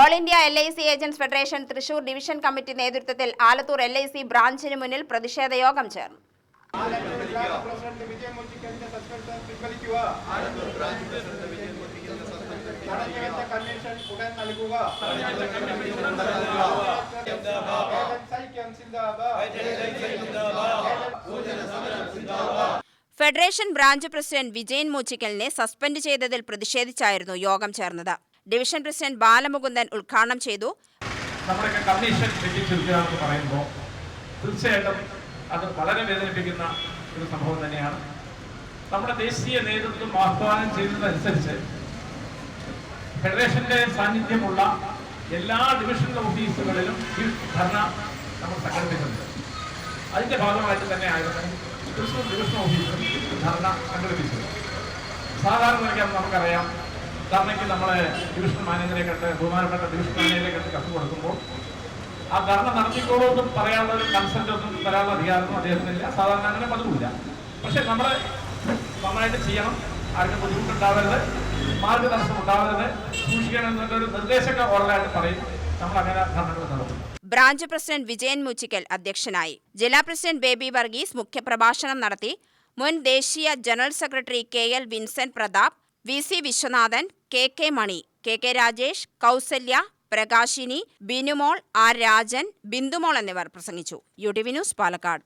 All India LIC agents federation Thrissur division committee നേതൃത്വത്തിൽ Alathur LIC ബ്രാഞ്ചിന് മുന്നിൽ പ്രതിഷേധ യോഗം ചേർന്നു. ഫെഡറേഷൻ ബ്രാഞ്ച് പ്രസിഡന്റ് വിജയൻ മൂച്ചിക്കലിനെ സസ്പെൻഡ് ചെയ്തതിൽ പ്രതിഷേധിച്ചായിരുന്നു യോഗം ചേർന്നത്. ഡിവിഷൻ പ്രസിഡന്റ് ബാലമുകുന്ദൻ ഉദ്ഘാടനം ചെയ്തു. തീർച്ചയായിട്ടും അത് വളരെ വേദനിപ്പിക്കുന്ന ഒരു സംഭവം തന്നെയാണ്. നമ്മുടെ ദേശീയ നേതൃത്വം ആഹ്വാനം ചെയ്തതനുസരിച്ച് ഫെഡറേഷന്റെ സാന്നിധ്യമുള്ള എല്ലാ ഡിവിഷണൽ ഓഫീസുകളിലും ഈ ധർണ നമ്മൾ സംഘടിപ്പിച്ചിട്ടുണ്ട്. അതിന്റെ ഭാഗമായിട്ട് തന്നെയായിരുന്നു തൃശ്ശൂർ ഡിവിഷൻ ഓഫീസിൽ ധർണ സംഘടിപ്പിച്ചത്. സാധാരണ നമുക്കറിയാം, ധർണയ്ക്ക് നമ്മളെ ഡിവിഷൻ മാനേജറെ കണ്ട് ബഹുമാനപ്പെട്ട ഡിവിഷൻ മാനേജറെ കണ്ട് കത്ത് കൊടുക്കുമ്പോൾ ആ ധർണ നടത്തിക്കോളൂ എന്നും പറയാനുള്ള ഒരു കൺസെന്റ് ഒന്നും തരാനുള്ള അധികാരമൊന്നും അദ്ദേഹത്തിനില്ല. സാധാരണ അങ്ങനെ പതിവില്ല. പക്ഷെ നമ്മൾ നന്നായിട്ട് ചെയ്യണം, ആർക്കും ബുദ്ധിമുട്ടുണ്ടാവരുത്, മാർഗതടസ്സം ഉണ്ടാവരുത്, സൂക്ഷിക്കണം എന്നൊരു നിർദ്ദേശമൊക്കെ ഓർഡറായിട്ട് പറയും. നമ്മൾ അങ്ങനെ ധർണകൾ നടത്തും. ബ്രാഞ്ച് പ്രസിഡന്റ് വിജയൻ മൂച്ചിക്കൽ അധ്യക്ഷനായി. ജില്ലാ പ്രസിഡന്റ് ബേബി വർഗീസ് മുഖ്യപ്രഭാഷണം നടത്തി. മുൻ ദേശീയ general secretary KL Vincent Prathap, VC Viswanathan, KK Mani, KK Rajesh, Kausalya, Prakashini, Binumol, R Rajan, Bindumol എന്നിവർ പ്രസംഗിച്ചു. UTV news, Palakkad.